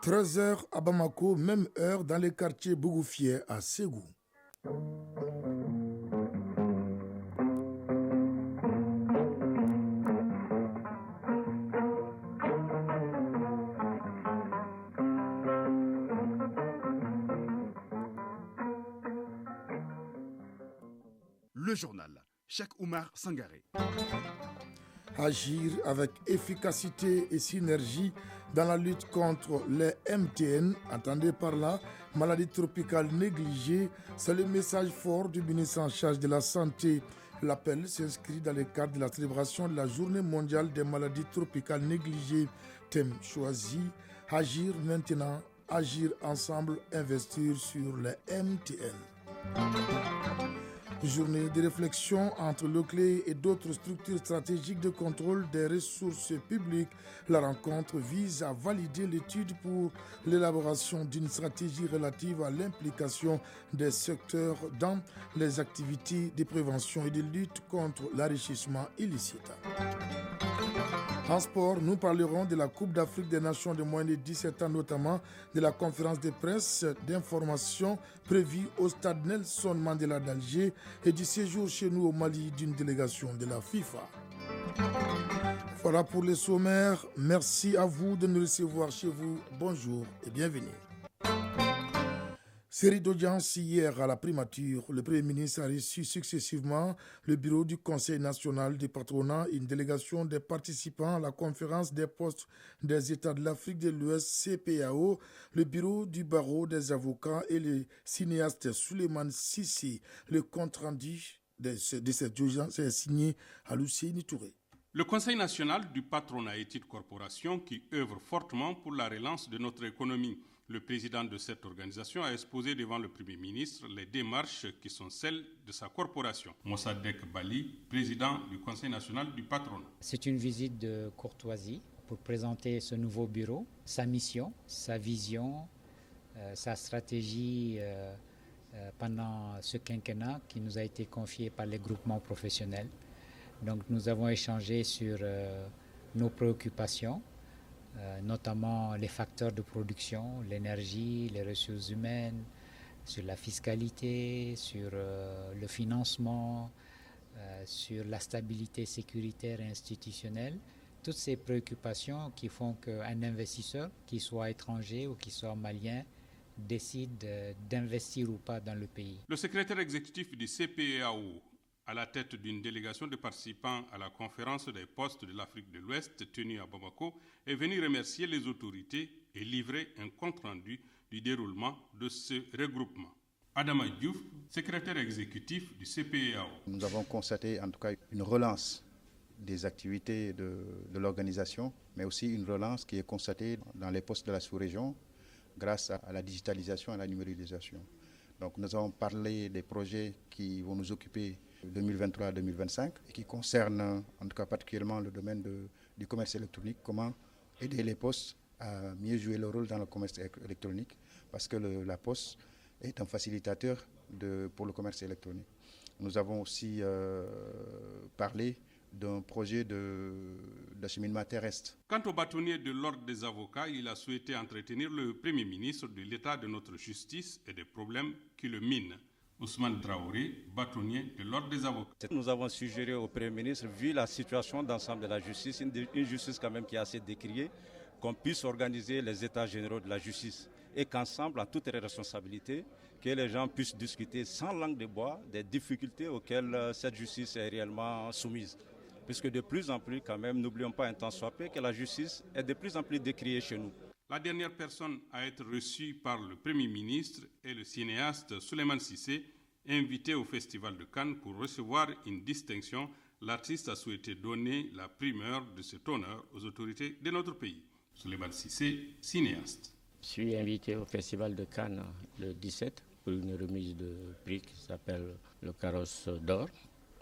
13h à Bamako, même heure dans les quartiers Bougoufié à Ségou. Le journal, Cheikh Oumar Sangaré. Agir avec efficacité et synergie dans la lutte contre les MTN, entendez par là, maladies tropicales négligées, c'est le message fort du ministre en charge de la Santé. L'appel s'inscrit dans le cadre de la célébration de la Journée mondiale des maladies tropicales négligées. Thème choisi, agir maintenant, agir ensemble, investir sur les MTN. Journée de réflexion entre le CLE et d'autres structures stratégiques de contrôle des ressources publiques. La rencontre vise à valider l'étude pour l'élaboration d'une stratégie relative à l'implication des secteurs dans les activités de prévention et de lutte contre l'enrichissement illicite. En sport, nous parlerons de la Coupe d'Afrique des Nations de moins de 17 ans, notamment de la conférence de presse d'information prévue au stade Nelson Mandela d'Alger et du séjour chez nous au Mali d'une délégation de la FIFA. Voilà pour les sommaires. Merci à vous de nous recevoir chez vous. Bonjour et bienvenue. Série d'audience hier à la primature, le Premier ministre a reçu successivement le bureau du Conseil national du patronat et une délégation des participants à la conférence des postes des États de l'Afrique de l'Ouest CPAO, le bureau du barreau des avocats et le cinéaste Souleymane Sissi. Le compte rendu de cette audience est signé à Lucien Touré. Le Conseil national du patronat et titres corporation qui œuvre fortement pour la relance de notre économie. Le président de cette organisation a exposé devant le Premier ministre les démarches qui sont celles de sa corporation. Mossadegh Bali, président du Conseil national du patronat. C'est une visite de courtoisie pour présenter ce nouveau bureau, sa mission, sa vision, sa stratégie pendant ce quinquennat qui nous a été confié par les groupements professionnels. Donc nous avons échangé sur nos préoccupations, notamment les facteurs de production, l'énergie, les ressources humaines, sur la fiscalité, sur le financement, sur la stabilité sécuritaire et institutionnelle. Toutes ces préoccupations qui font qu'un investisseur, qu'il soit étranger ou qu'il soit malien, décide d'investir ou pas dans le pays. Le secrétaire exécutif du CPAO, à la tête d'une délégation de participants à la conférence des postes de l'Afrique de l'Ouest tenue à Bamako, est venu remercier les autorités et livrer un compte-rendu du déroulement de ce regroupement. Adama Diouf, secrétaire exécutif du CPAO. Nous avons constaté en tout cas une relance des activités de l'organisation, mais aussi une relance qui est constatée dans les postes de la sous-région grâce à la digitalisation et à la numérisation. Donc nous avons parlé des projets qui vont nous occuper 2023-2025 et qui concernent en tout cas particulièrement le domaine du commerce électronique, comment aider les postes à mieux jouer leur rôle dans le commerce électronique parce que la poste est un facilitateur pour le commerce électronique. Nous avons aussi parlé d'un projet d'acheminement terrestre. Quant au bâtonnier de l'Ordre des avocats, il a souhaité entretenir le Premier ministre de l'état de notre justice et des problèmes qui le minent. Ousmane Traoré, bâtonnier de l'Ordre des avocats. Nous avons suggéré au Premier ministre, vu la situation d'ensemble de la justice, une justice quand même qui est assez décriée, qu'on puisse organiser les états généraux de la justice et qu'ensemble, en toute responsabilité, que les gens puissent discuter sans langue de bois des difficultés auxquelles cette justice est réellement soumise. Puisque de plus en plus, quand même, n'oublions pas un temps soit peu que la justice est de plus en plus décriée chez nous. La dernière personne à être reçue par le Premier ministre est le cinéaste Souleymane Sissé, invité au Festival de Cannes pour recevoir une distinction. L'artiste a souhaité donner la primeur de cet honneur aux autorités de notre pays. Souleymane Sissé, cinéaste. Je suis invité au Festival de Cannes le 17 pour une remise de prix qui s'appelle le Carrosse d'Or.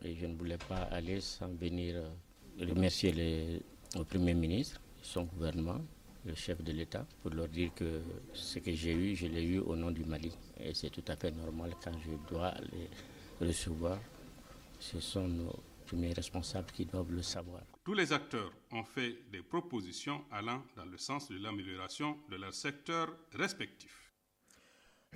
Et je ne voulais pas aller sans venir remercier le Premier ministre, son gouvernement, le chef de l'État, pour leur dire que ce que j'ai eu, je l'ai eu au nom du Mali. Et c'est tout à fait normal quand je dois aller recevoir. Ce sont nos premiers responsables qui doivent le savoir. Tous les acteurs ont fait des propositions allant dans le sens de l'amélioration de leur secteur respectif.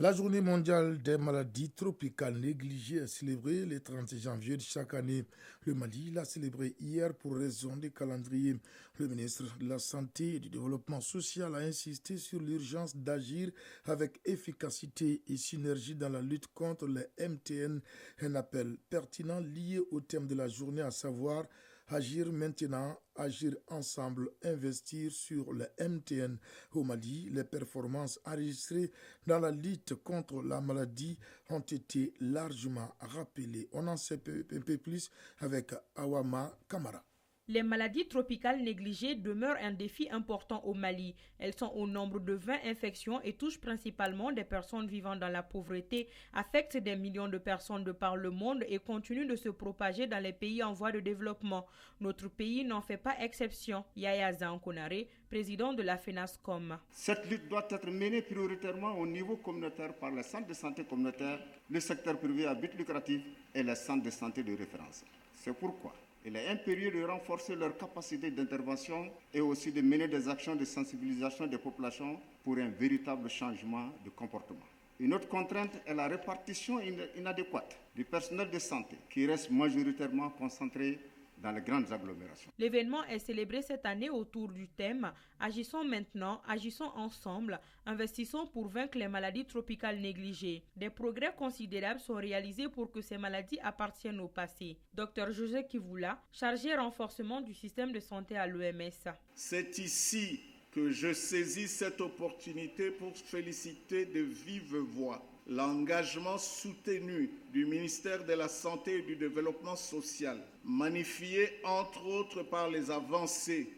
La journée mondiale des maladies tropicales négligées est célébrée le 30 janvier de chaque année. Le Mali l'a célébrée hier pour raison des calendriers. Le ministre de la Santé et du Développement social a insisté sur l'urgence d'agir avec efficacité et synergie dans la lutte contre les MTN. Un appel pertinent lié au thème de la journée, à savoir agir maintenant, agir ensemble, investir sur le MTN. Au Mali, les performances enregistrées dans la lutte contre la maladie ont été largement rappelées. On en sait un peu plus avec Awama Kamara. Les maladies tropicales négligées demeurent un défi important au Mali. Elles sont au nombre de 20 infections et touchent principalement des personnes vivant dans la pauvreté, affectent des millions de personnes de par le monde et continuent de se propager dans les pays en voie de développement. Notre pays n'en fait pas exception. Yaya Zankonare, président de la FENASCOM. Cette lutte doit être menée prioritairement au niveau communautaire par les centres de santé communautaires, le secteur privé à but lucratif et les centres de santé de référence. C'est pourquoi il est impérieux de renforcer leur capacité d'intervention et aussi de mener des actions de sensibilisation des populations pour un véritable changement de comportement. Une autre contrainte est la répartition inadéquate du personnel de santé qui reste majoritairement concentré dans les grandes agglomérations. L'événement est célébré cette année autour du thème « Agissons maintenant, agissons ensemble, investissons pour vaincre les maladies tropicales négligées ». Des progrès considérables sont réalisés pour que ces maladies appartiennent au passé. Dr José Kivula, chargé renforcement du système de santé à l'OMS. C'est ici que je saisis cette opportunité pour féliciter de vive voix l'engagement soutenu du ministère de la Santé et du Développement social, magnifié entre autres par les avancées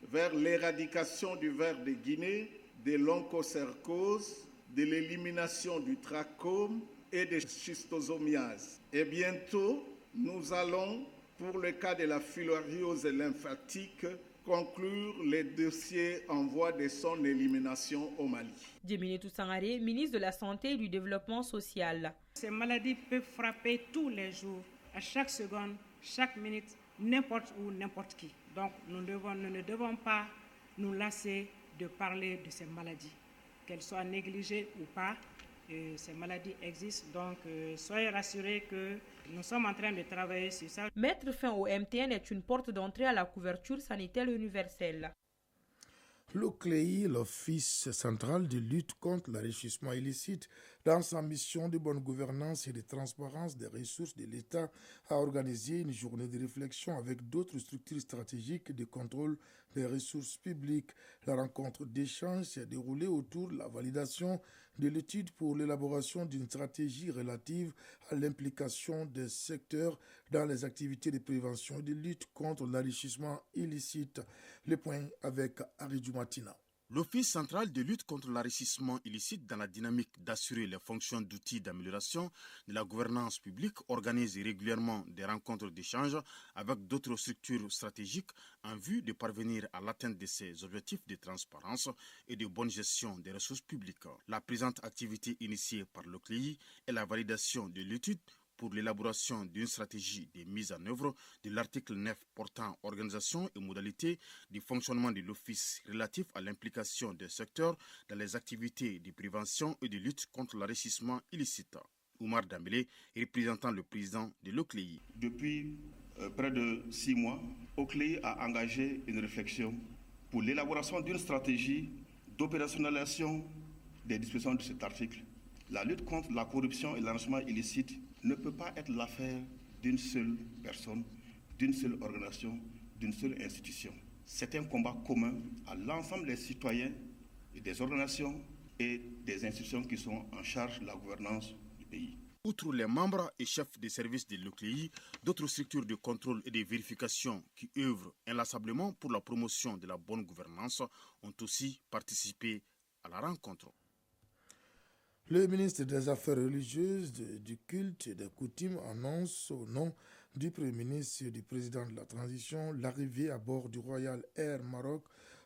vers l'éradication du ver de Guinée, de l'onchocercose, de l'élimination du trachome et des schistosomiases. Et bientôt, nous allons, pour le cas de la filariose lymphatique, conclure les dossiers en voie de son élimination au Mali. Djemini Sangare, ministre de la Santé et du Développement social. Ces maladies peuvent frapper tous les jours, à chaque seconde, chaque minute, n'importe où, n'importe qui. Donc nous ne devons pas nous lasser de parler de ces maladies, qu'elles soient négligées ou pas. Ces maladies existent, donc soyez rassurés que nous sommes en train de travailler sur ça. Mettre fin au MTN est une porte d'entrée à la couverture sanitaire universelle. L'OCLEI, l'Office central de lutte contre l'enrichissement illicite, dans sa mission de bonne gouvernance et de transparence des ressources de l'État, a organisé une journée de réflexion avec d'autres structures stratégiques de contrôle des ressources publiques. La rencontre d'échange s'est déroulée autour de la validation de l'étude pour l'élaboration d'une stratégie relative à l'implication des secteurs dans les activités de prévention et de lutte contre l'enrichissement illicite. Le point avec Aridou Matina. L'Office central de lutte contre l'enrichissement illicite dans la dynamique d'assurer les fonctions d'outils d'amélioration de la gouvernance publique organise régulièrement des rencontres d'échange avec d'autres structures stratégiques en vue de parvenir à l'atteinte de ces objectifs de transparence et de bonne gestion des ressources publiques. La présente activité initiée par l'OCLEI est la validation de l'étude pour l'élaboration d'une stratégie de mise en œuvre de l'article 9 portant organisation et modalités du fonctionnement de l'Office relatif à l'implication des secteurs dans les activités de prévention et de lutte contre l'enrichissement illicite. Oumar Dambélé, représentant le président de l'OCLEI. Depuis près de 6 mois, l'OCLEI a engagé une réflexion pour l'élaboration d'une stratégie d'opérationnalisation des dispositions de cet article. La lutte contre la corruption et l'enrichissement illicite ne peut pas être l'affaire d'une seule personne, d'une seule organisation, d'une seule institution. C'est un combat commun à l'ensemble des citoyens et des organisations et des institutions qui sont en charge de la gouvernance du pays. Outre les membres et chefs des services de l'OCLEI, d'autres structures de contrôle et de vérification qui œuvrent inlassablement pour la promotion de la bonne gouvernance ont aussi participé à la rencontre. Le ministre des Affaires religieuses, du culte et des coutumes annonce au nom du Premier ministre et du président de la transition l'arrivée à bord du Royal Air Maroc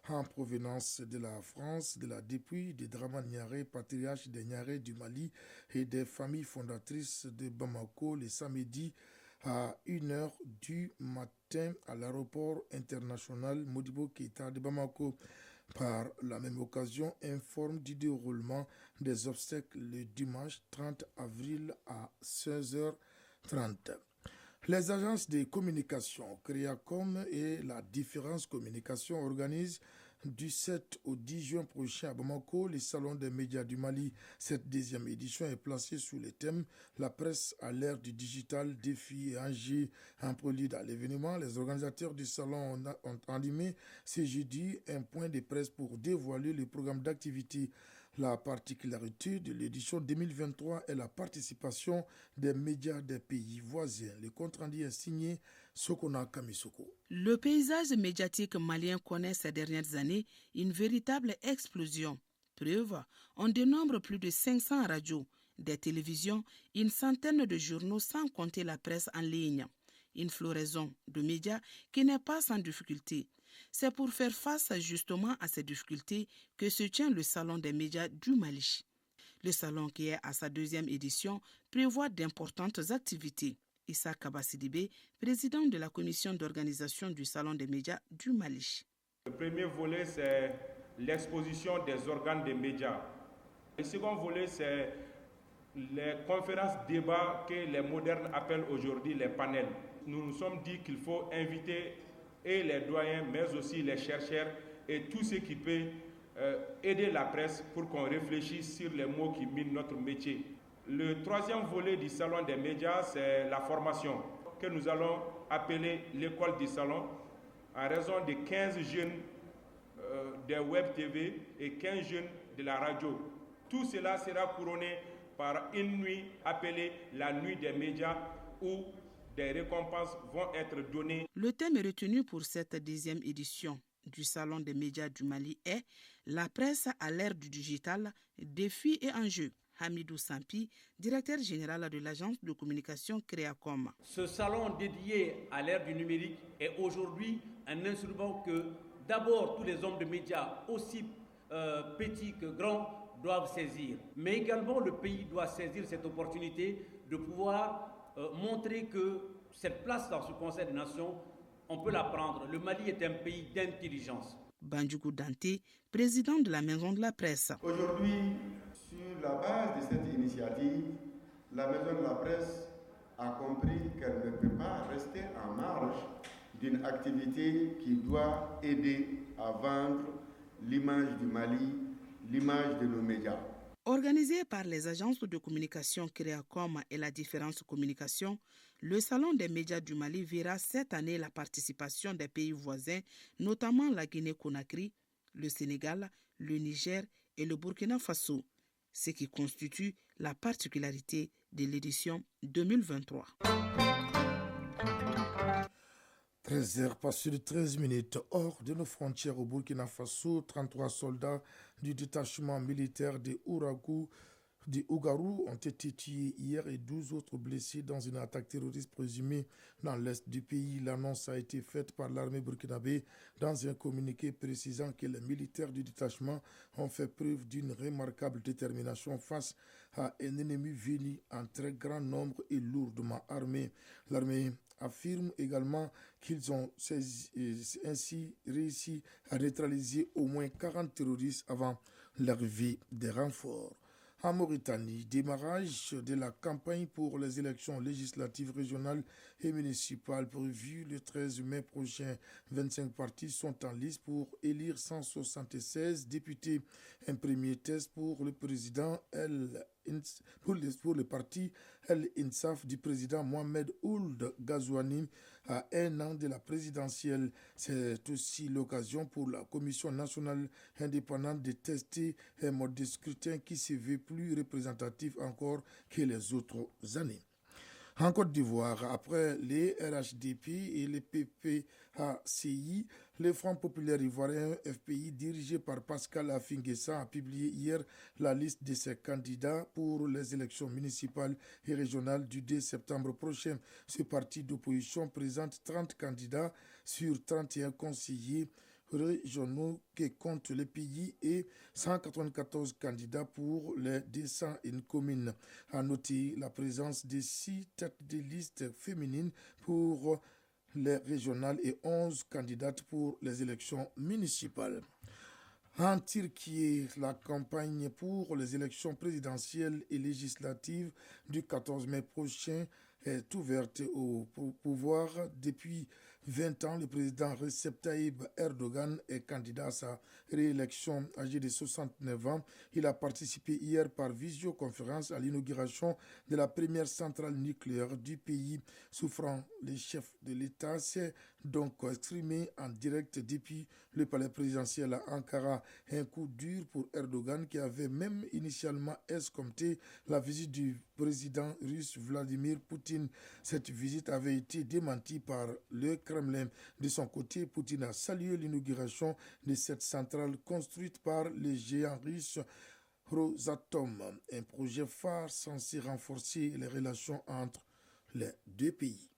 en provenance de la France, de la dépouille de Dramane Niaré, patriarche des Niaré du Mali et des familles fondatrices de Bamako le samedi à 1h du matin à l'aéroport international Modibo Keïta de Bamako. Par la même occasion, informe du déroulement des obsèques le dimanche 30 avril à 16h30. Les agences de communication, Créacom et la Différence Communication organisent du 7 au 10 juin prochain à Bamako le Salon des médias du Mali. Cette deuxième édition est placée sous le thème « La presse à l'ère du digital, défis et enjeux ». En prélude à l'événement, les organisateurs du salon ont animé ce jeudi un point de presse pour dévoiler le programme d'activité. La particularité de l'édition 2023 est la participation des médias des pays voisins. Le compte-rendu est signé Sokona Kamisoko. Le paysage médiatique malien connaît ces dernières années une véritable explosion. Preuve, on dénombre plus de 500 radios, des télévisions, une centaine de journaux sans compter la presse en ligne. Une floraison de médias qui n'est pas sans difficulté. C'est pour faire face justement à ces difficultés que se tient le Salon des médias du Mali. Le salon, qui est à sa deuxième édition, prévoit d'importantes activités. Issa Kabasidibé, président de la commission d'organisation du Salon des médias du Mali. Le premier volet, c'est l'exposition des organes des médias. Le second volet, c'est les conférences débats que les modernes appellent aujourd'hui les panels. Nous nous sommes dit qu'il faut inviter et les doyens, mais aussi les chercheurs et tout ce qui peut aider la presse pour qu'on réfléchisse sur les mots qui minent notre métier. Le troisième volet du Salon des médias, c'est la formation, que nous allons appeler l'école du salon, en raison de 15 jeunes des web TV et 15 jeunes de la radio. Tout cela sera couronné par une nuit appelée la nuit des médias, où des récompenses vont être données. Le thème retenu pour cette deuxième édition du Salon des médias du Mali est « La presse à l'ère du digital, défis et enjeux ». Hamidou Sampi, directeur général de l'agence de communication Créacom. Ce salon dédié à l'ère du numérique est aujourd'hui un instrument que d'abord tous les hommes de médias, aussi petits que grands, doivent saisir. Mais également le pays doit saisir cette opportunité de pouvoir montrer que cette place dans ce Conseil des Nations, on peut la prendre. Le Mali est un pays d'intelligence. Bandjougou Dante, président de la Maison de la Presse. Aujourd'hui, sur la base de cette initiative, la Maison de la Presse a compris qu'elle ne peut pas rester en marge d'une activité qui doit aider à vendre l'image du Mali, l'image de nos médias. Organisé par les agences de communication Créacom et la Différence Communication, le Salon des médias du Mali verra cette année la participation des pays voisins, notamment la Guinée-Conakry, le Sénégal, le Niger et le Burkina Faso, ce qui constitue la particularité de l'édition 2023. 13h passées de 13 minutes hors de nos frontières au Burkina Faso, 33 soldats du détachement militaire de Ougarou ont été tués hier et 12 autres blessés dans une attaque terroriste présumée dans l'est du pays. L'annonce a été faite par l'armée burkinabé dans un communiqué précisant que les militaires du détachement ont fait preuve d'une remarquable détermination face à un ennemi venu en très grand nombre et lourdement armé. L'armée affirme également qu'ils ont ainsi réussi à neutraliser au moins 40 terroristes avant l'arrivée des renforts. En Mauritanie, démarrage de la campagne pour les élections législatives régionales et municipales prévues le 13 mai prochain. 25 partis sont en liste pour élire 176 députés. Un premier test pour le président pour le parti El Insaf du président Mohamed Ould Ghazouani à un an de la présidentielle. C'est aussi l'occasion pour la Commission nationale indépendante de tester un mode de scrutin qui se veut plus représentatif encore que les autres années. En Côte d'Ivoire, après les RHDP et les PPACI, le Front populaire ivoirien FPI, dirigé par Pascal Affi-N'Guessa, a publié hier la liste de ses candidats pour les élections municipales et régionales du 2 septembre prochain. Ce parti d'opposition présente 30 candidats sur 31 conseillers régionaux que comptent le pays et 194 candidats pour les 201 communes. À noter la présence de 6 têtes de liste féminines pour les régionales et 11 candidates pour les élections municipales. En Turquie, la campagne pour les élections présidentielles et législatives du 14 mai prochain est ouverte au pouvoir. Depuis 20 ans, le président Recep Tayyip Erdogan est candidat à sa réélection. Âgé de 69 ans, il a participé hier par visioconférence à l'inauguration de la première centrale nucléaire du pays. Souffrant, le chef de l'État s'est donc exprimé en direct depuis le palais présidentiel à Ankara. Un coup dur pour Erdogan qui avait même initialement escompté la visite du président russe Vladimir Poutine. Cette visite avait été démentie par le Kremlin. De son côté, Poutine a salué l'inauguration de cette centrale construite par les géants russes Rosatom, un projet phare censé renforcer les relations entre les deux pays.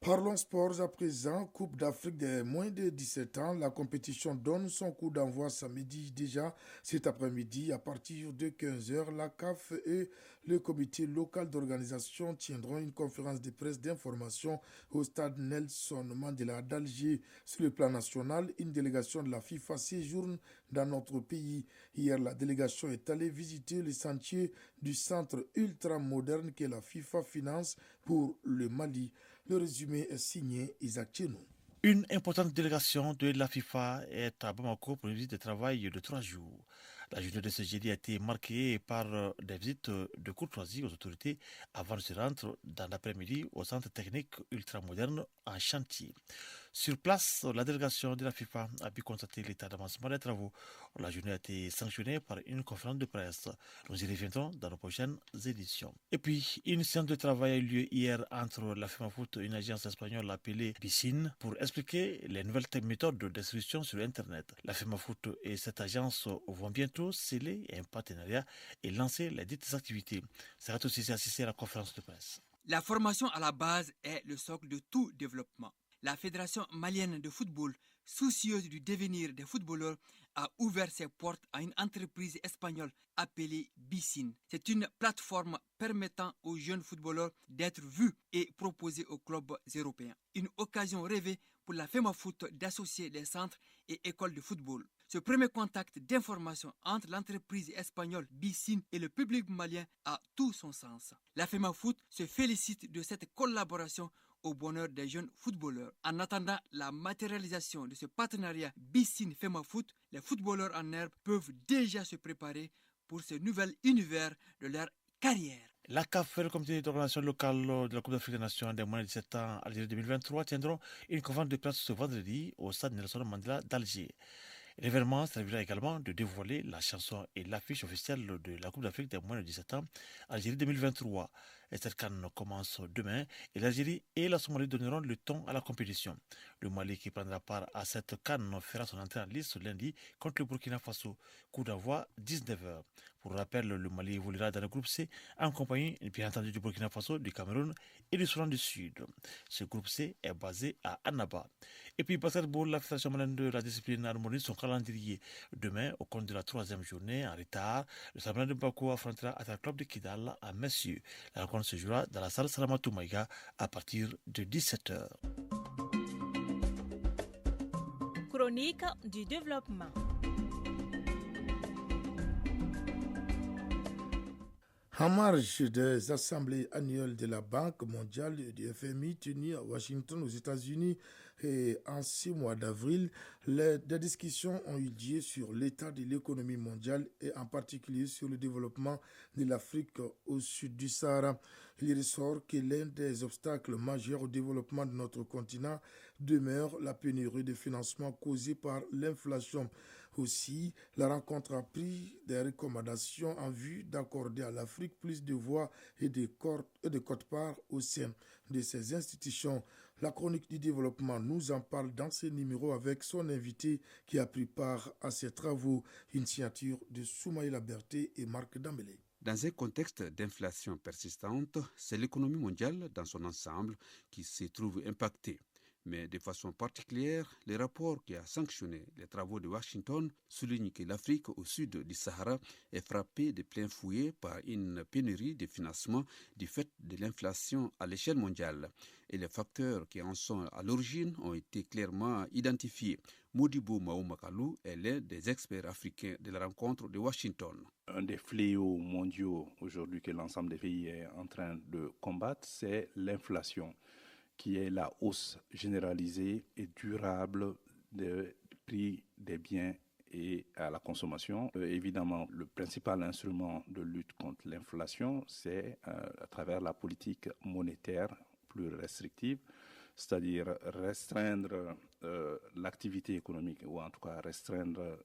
Parlons sports à présent. Coupe d'Afrique des moins de 17 ans. La compétition donne son coup d'envoi samedi déjà. Cet après-midi, à partir de 15h, la CAF et le comité local d'organisation tiendront une conférence de presse d'information au stade Nelson Mandela d'Alger. Sur le plan national, une délégation de la FIFA séjourne dans notre pays. Hier, la délégation est allée visiter les sentiers du centre ultra-moderne que la FIFA finance pour le Mali. Le résumé est signé Isaac Tchenou. Une importante délégation de la FIFA est à Bamako pour une visite de travail de 3 jours. La journée de ce jeudi a été marquée par des visites de courtoisie aux autorités avant de se rendre dans l'après-midi au centre technique ultramoderne en chantier. Sur place, la délégation de la FIFA a pu constater l'état d'avancement des travaux. La journée a été sanctionnée par une conférence de presse. Nous y reviendrons dans nos prochaines éditions. Et puis, une séance de travail a eu lieu hier entre la FEMAFOOT et une agence espagnole appelée BICIN pour expliquer les nouvelles méthodes d'instruction sur Internet. La FEMAFOOT et cette agence vont bientôt sceller un partenariat et lancer les dites activités. Ça va aussi assister à la conférence de presse. La formation à la base est le socle de tout développement. La Fédération malienne de football, soucieuse du devenir des footballeurs, a ouvert ses portes à une entreprise espagnole appelée BICIN. C'est une plateforme permettant aux jeunes footballeurs d'être vus et proposés aux clubs européens. Une occasion rêvée pour la FEMAFOOT d'associer les centres et écoles de football. Ce premier contact d'information entre l'entreprise espagnole BICIN et le public malien a tout son sens. La FEMAFOOT se félicite de cette collaboration au bonheur des jeunes footballeurs. En attendant la matérialisation de ce partenariat BICIN-FEMAFOOT, les footballeurs en herbe peuvent déjà se préparer pour ce nouvel univers de leur carrière. La CAF et le comité d'organisation locale de la Coupe d'Afrique des Nations des moins de 17 ans Algérie 2023 tiendront une conférence de presse ce vendredi au stade Nelson Mandela d'Alger. L'événement servira également de dévoiler la chanson et l'affiche officielle de la Coupe d'Afrique des moins de 17 ans Algérie 2023. Et cette CAN commence demain et l'Algérie et la Somalie donneront le ton à la compétition. Le Mali qui prendra part à cette CAN fera son entrée en liste lundi contre le Burkina Faso. Coup d'envoi 19h. Pour rappel, le Mali évoluera dans le groupe C en compagnie bien entendu du Burkina Faso, du Cameroun et du Soudan du Sud. Ce groupe C est basé à Annaba. Et puis basketball, la Fédération malienne de la discipline harmonise son calendrier. Demain, au compte de la 3e journée, en retard, le Sablon de Bako affrontera Atal Club de Kidal à Messieurs. La rencontre se jouera dans la salle Salamatou Maïga à partir de 17h. Chronique du développement. En marge des assemblées annuelles de la Banque mondiale et du FMI tenues à Washington aux États-Unis et en 6 mois d'avril, des discussions ont eu lieu sur l'état de l'économie mondiale et en particulier sur le développement de l'Afrique au sud du Sahara. Il ressort que l'un des obstacles majeurs au développement de notre continent demeure la pénurie de financement causée par l'inflation. Aussi, la rencontre a pris des recommandations en vue d'accorder à l'Afrique plus de voix et de quote-part au sein de ces institutions. La chronique du développement nous en parle dans ce numéro avec son invité qui a pris part à ces travaux, une signature de Soumaïla Berté et Marc Dambélé. Dans un contexte d'inflation persistante, c'est l'économie mondiale dans son ensemble qui se trouve impactée. Mais de façon particulière, le rapport qui a sanctionné les travaux de Washington souligne que l'Afrique au sud du Sahara est frappée de plein fouet par une pénurie de financement du fait de l'inflation à l'échelle mondiale. Et les facteurs qui en sont à l'origine ont été clairement identifiés. Modibo Maoumakalou est l'un des experts africains de la rencontre de Washington. Un des fléaux mondiaux aujourd'hui que l'ensemble des pays est en train de combattre, c'est l'inflation, qui est la hausse généralisée et durable des prix des biens et à la consommation. Évidemment, le principal instrument de lutte contre l'inflation, c'est à travers la politique monétaire plus restrictive, c'est-à-dire restreindre l'activité économique ou en tout cas restreindre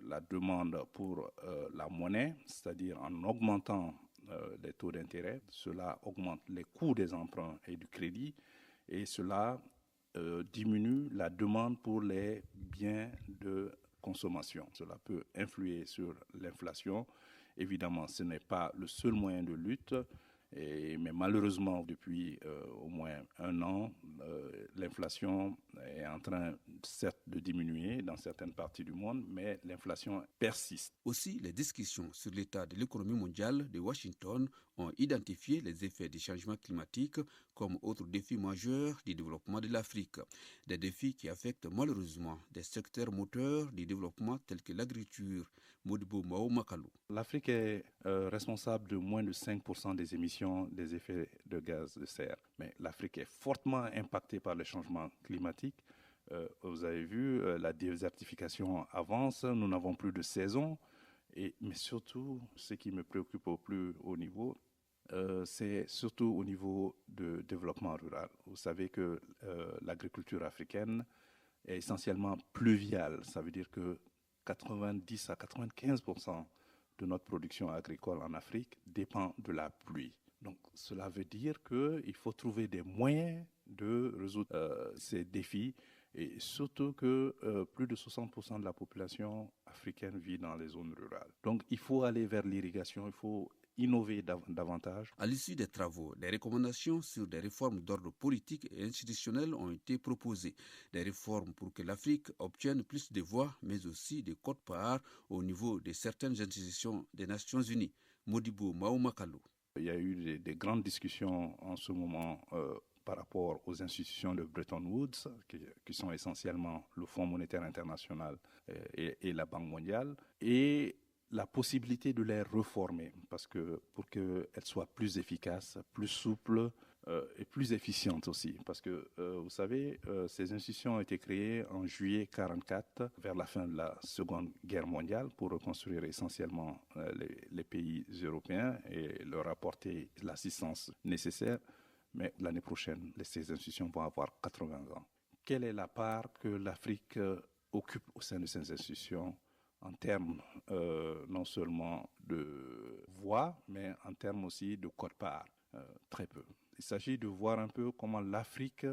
la demande pour la monnaie, c'est-à-dire en augmentant les taux d'intérêt. Cela augmente les coûts des emprunts et du crédit et cela diminue la demande pour les biens de consommation. Cela peut influer sur l'inflation. Évidemment, ce n'est pas le seul moyen de lutte, mais malheureusement, depuis au moins un an, l'inflation est en train, certes, de diminuer dans certaines parties du monde, mais l'inflation persiste. Aussi, les discussions sur l'état de l'économie mondiale de Washington ont identifié les effets des changements climatiques comme autre défi majeur du développement de l'Afrique. Des défis qui affectent malheureusement des secteurs moteurs du développement tels que l'agriculture. Modibo Maoumakalou. L'Afrique est responsable de moins de 5% des émissions des effets de gaz de serre. Mais l'Afrique est fortement impactée par les changements climatiques. Vous avez vu, la désertification avance, nous n'avons plus de saison. Mais surtout, ce qui me préoccupe au plus haut niveau, c'est surtout au niveau de développement rural. Vous savez que l'agriculture africaine est essentiellement pluviale. Ça veut dire que 90 à 95% de notre production agricole en Afrique dépend de la pluie. Donc cela veut dire qu'il faut trouver des moyens de résoudre ces défis et surtout que plus de 60% de la population africaine vit dans les zones rurales. Donc il faut aller vers l'irrigation, il faut innover davantage. À l'issue des travaux, des recommandations sur des réformes d'ordre politique et institutionnel ont été proposées. Des réformes pour que l'Afrique obtienne plus de voix, mais aussi des quotes-parts au niveau de certaines institutions des Nations Unies. Modibo Maoumakalou. Il y a eu des grandes discussions en ce moment par rapport aux institutions de Bretton Woods, qui sont essentiellement le Fonds monétaire international et la Banque mondiale, et la possibilité de les réformer, parce que pour qu'elles soient plus efficaces, plus souples et plus efficientes aussi. Parce que, vous savez, ces institutions ont été créées en juillet 1944, vers la fin de la Seconde Guerre mondiale, pour reconstruire essentiellement les pays européens et leur apporter l'assistance nécessaire. Mais l'année prochaine, ces institutions vont avoir 80 ans. Quelle est la part que l'Afrique occupe au sein de ces institutions en termes non seulement de voix, mais en termes aussi de quote-part? Très peu. Il s'agit de voir un peu comment l'Afrique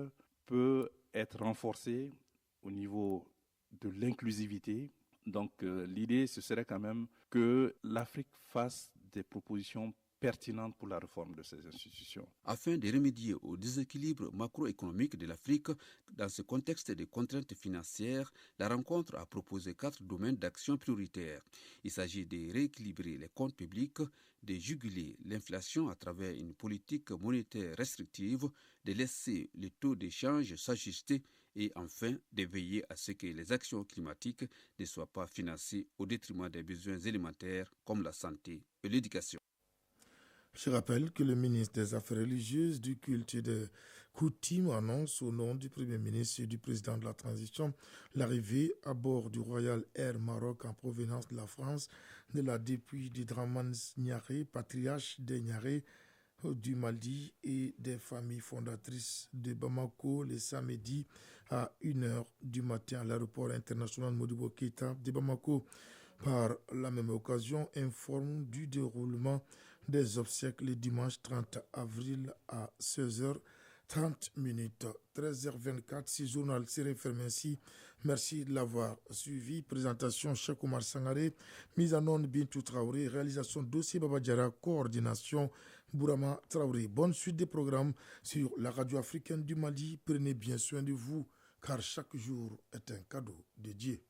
peut être renforcée au niveau de l'inclusivité. Donc l'idée, ce serait quand même que l'Afrique fasse des propositions pertinente pour la réforme de ces institutions. Afin de remédier au déséquilibre macroéconomique de l'Afrique, dans ce contexte de contraintes financières, la rencontre a proposé 4 domaines d'action prioritaires. Il s'agit de rééquilibrer les comptes publics, de juguler l'inflation à travers une politique monétaire restrictive, de laisser le taux d'échange s'ajuster et enfin de veiller à ce que les actions climatiques ne soient pas financées au détriment des besoins élémentaires comme la santé et l'éducation. Je rappelle que le ministre des Affaires religieuses, du culte et des coutumes annonce au nom du Premier ministre et du président de la transition l'arrivée à bord du Royal Air Maroc en provenance de la France de la dépouille de Dramane Niaré, patriarche des Niaré du Mali et des familles fondatrices de Bamako le samedi à 1h du matin à l'aéroport international Modibo Keïta de Bamako. Par la même occasion, informe du déroulement des obsèques le dimanche 30 avril à 16h 30 minutes. 13h24, ce journal s'est fermé ainsi. Merci de l'avoir suivi. Présentation Cheikh Oumar Sangaré, mise en onde Bintou Traoré, réalisation dossier Babadjara, coordination Bourama Traoré. Bonne suite des programmes sur la radio africaine du Mali. Prenez bien soin de vous, car chaque jour est un cadeau de Dieu.